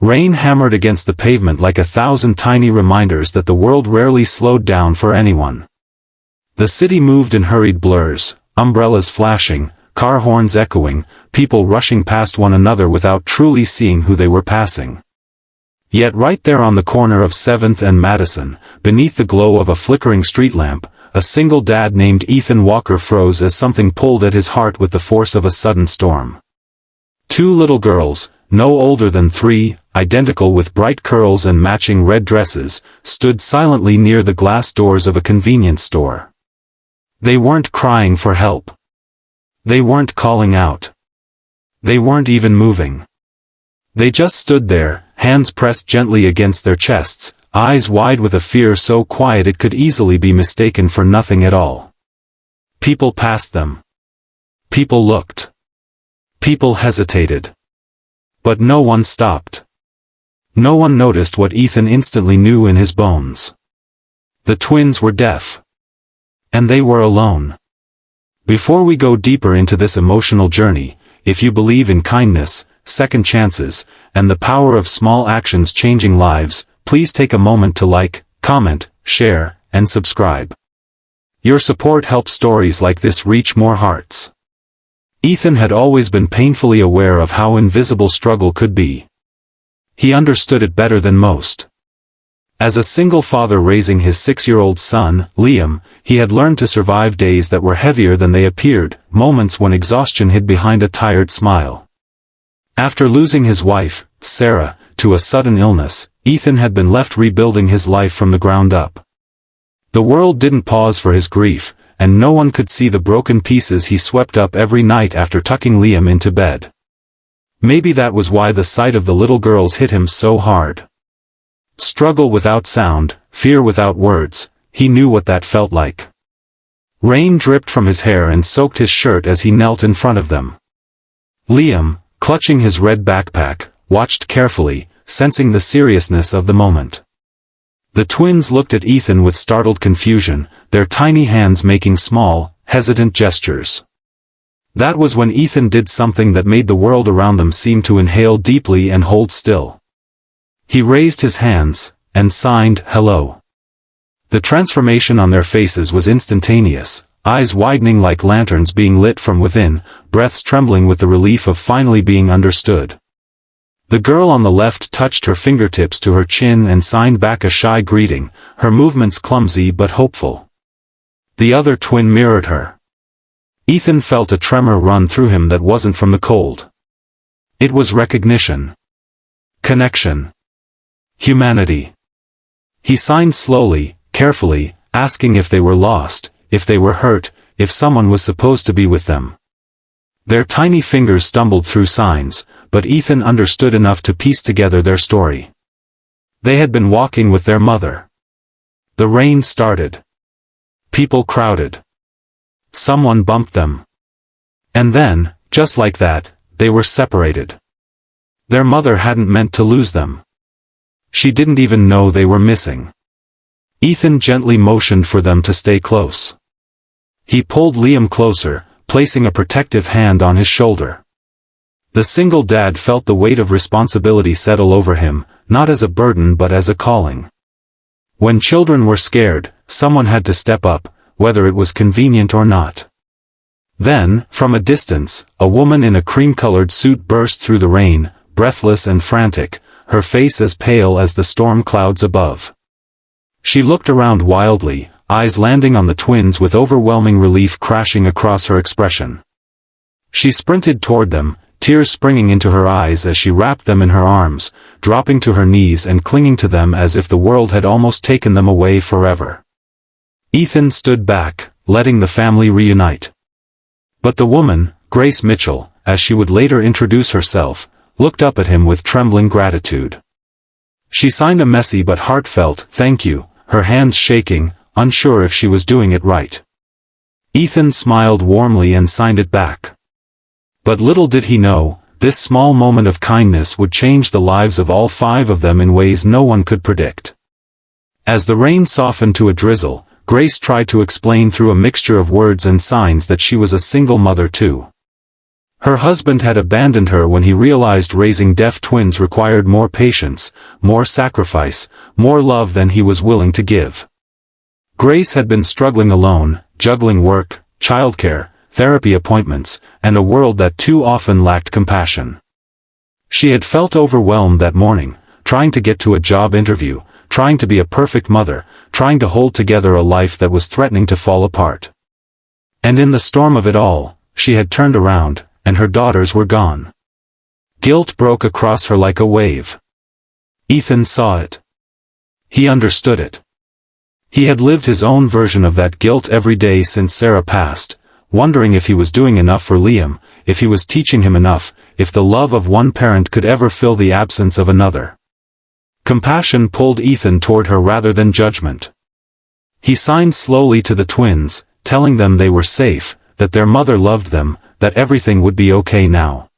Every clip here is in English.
Rain hammered against the pavement like 1,000 tiny reminders that the world rarely slowed down for anyone. The city moved in hurried blurs, umbrellas flashing, car horns echoing, people rushing past one another without truly seeing who they were passing. Yet right there on the corner of 7th and Madison, beneath the glow of a flickering street lamp, a single dad named Ethan Walker froze as something pulled at his heart with the force of a sudden storm. Two little girls, no older than 3, identical with bright curls and matching red dresses, stood silently near the glass doors of a convenience store. They weren't crying for help. They weren't calling out. They weren't even moving. They just stood there, hands pressed gently against their chests, eyes wide with a fear so quiet it could easily be mistaken for nothing at all. People passed them. People looked. People hesitated. But no one stopped. No one noticed what Ethan instantly knew in his bones. The twins were deaf. And they were alone. Before we go deeper into this emotional journey, if you believe in kindness, second chances, and the power of small actions changing lives, please take a moment to like, comment, share, and subscribe. Your support helps stories like this reach more hearts. Ethan had always been painfully aware of how invisible struggle could be. He understood it better than most. As a single father raising his 6-year-old son, Liam, he had learned to survive days that were heavier than they appeared, moments when exhaustion hid behind a tired smile. After losing his wife, Sarah, to a sudden illness, Ethan had been left rebuilding his life from the ground up. The world didn't pause for his grief, and no one could see the broken pieces he swept up every night after tucking Liam into bed. Maybe that was why the sight of the little girls hit him so hard. Struggle without sound, fear without words, he knew what that felt like. Rain dripped from his hair and soaked his shirt as he knelt in front of them. Liam, clutching his red backpack, watched carefully, sensing the seriousness of the moment. The twins looked at Ethan with startled confusion, their tiny hands making small, hesitant gestures. That was when Ethan did something that made the world around them seem to inhale deeply and hold still. He raised his hands, and signed, "Hello." The transformation on their faces was instantaneous, eyes widening like lanterns being lit from within, breaths trembling with the relief of finally being understood. The girl on the left touched her fingertips to her chin and signed back a shy greeting, her movements clumsy but hopeful. The other twin mirrored her. Ethan felt a tremor run through him that wasn't from the cold. It was recognition. Connection. Humanity. He signed slowly, carefully, asking if they were lost, if they were hurt, if someone was supposed to be with them. Their tiny fingers stumbled through signs, but Ethan understood enough to piece together their story. They had been walking with their mother. The rain started. People crowded. Someone bumped them. And then, just like that, they were separated. Their mother hadn't meant to lose them. She didn't even know they were missing. Ethan gently motioned for them to stay close. He pulled Liam closer, placing a protective hand on his shoulder. The single dad felt the weight of responsibility settle over him, not as a burden but as a calling. When children were scared, someone had to step up, whether it was convenient or not. Then, from a distance, a woman in a cream-colored suit burst through the rain, breathless and frantic, her face as pale as the storm clouds above. She looked around wildly, eyes landing on the twins with overwhelming relief crashing across her expression. She sprinted toward them, tears springing into her eyes as she wrapped them in her arms, dropping to her knees and clinging to them as if the world had almost taken them away forever. Ethan stood back, letting the family reunite. But the woman, Grace Mitchell, as she would later introduce herself, looked up at him with trembling gratitude. She signed a messy but heartfelt "thank you," her hands shaking, unsure if she was doing it right. Ethan smiled warmly and signed it back. But little did he know, this small moment of kindness would change the lives of all 5 of them in ways no one could predict. As the rain softened to a drizzle, Grace tried to explain through a mixture of words and signs that she was a single mother too. Her husband had abandoned her when he realized raising deaf twins required more patience, more sacrifice, more love than he was willing to give. Grace had been struggling alone, juggling work, childcare, therapy appointments, and a world that too often lacked compassion. She had felt overwhelmed that morning, trying to get to a job interview, trying to be a perfect mother, trying to hold together a life that was threatening to fall apart. And in the storm of it all, she had turned around, and her daughters were gone. Guilt broke across her like a wave. Ethan saw it. He understood it. He had lived his own version of that guilt every day since Sarah passed, wondering if he was doing enough for Liam, if he was teaching him enough, if the love of one parent could ever fill the absence of another. Compassion pulled Ethan toward her rather than judgment. He signed slowly to the twins, telling them they were safe, that their mother loved them, that everything would be okay now.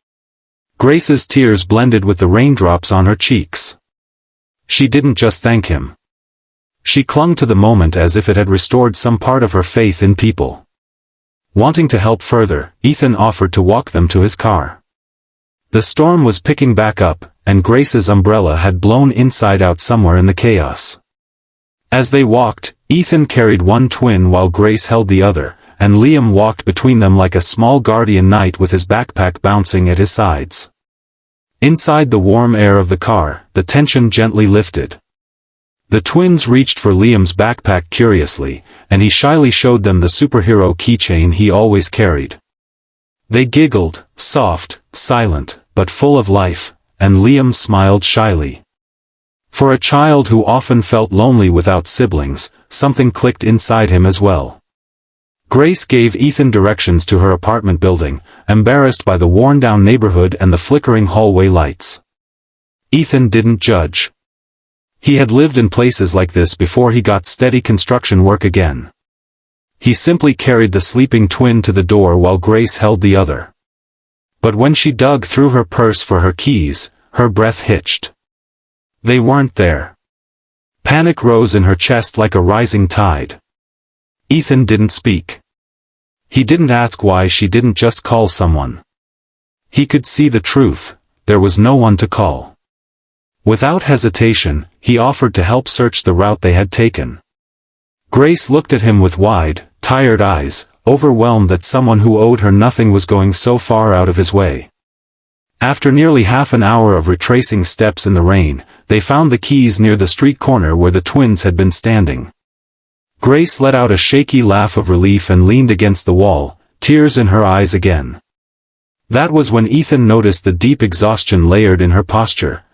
Grace's tears blended with the raindrops on her cheeks. She didn't just thank him. She clung to the moment as if it had restored some part of her faith in people. Wanting to help further, Ethan offered to walk them to his car. The storm was picking back up, and Grace's umbrella had blown inside out somewhere in the chaos. As they walked, Ethan carried one twin while Grace held the other, and Liam walked between them like a small guardian knight with his backpack bouncing at his sides. Inside the warm air of the car, the tension gently lifted. The twins reached for Liam's backpack curiously, and he shyly showed them the superhero keychain he always carried. They giggled, soft, silent, but full of life, and Liam smiled shyly. For a child who often felt lonely without siblings, something clicked inside him as well. Grace gave Ethan directions to her apartment building, embarrassed by the worn-down neighborhood and the flickering hallway lights. Ethan didn't judge. He had lived in places like this before he got steady construction work again. He simply carried the sleeping twin to the door while Grace held the other. But when she dug through her purse for her keys, her breath hitched. They weren't there. Panic rose in her chest like a rising tide. Ethan didn't speak. He didn't ask why she didn't just call someone. He could see the truth, there was no one to call. Without hesitation, he offered to help search the route they had taken. Grace looked at him with wide, tired eyes, overwhelmed that someone who owed her nothing was going so far out of his way. After nearly half an hour of retracing steps in the rain, they found the keys near the street corner where the twins had been standing. Grace let out a shaky laugh of relief and leaned against the wall, tears in her eyes again. That was when Ethan noticed the deep exhaustion layered in her posture,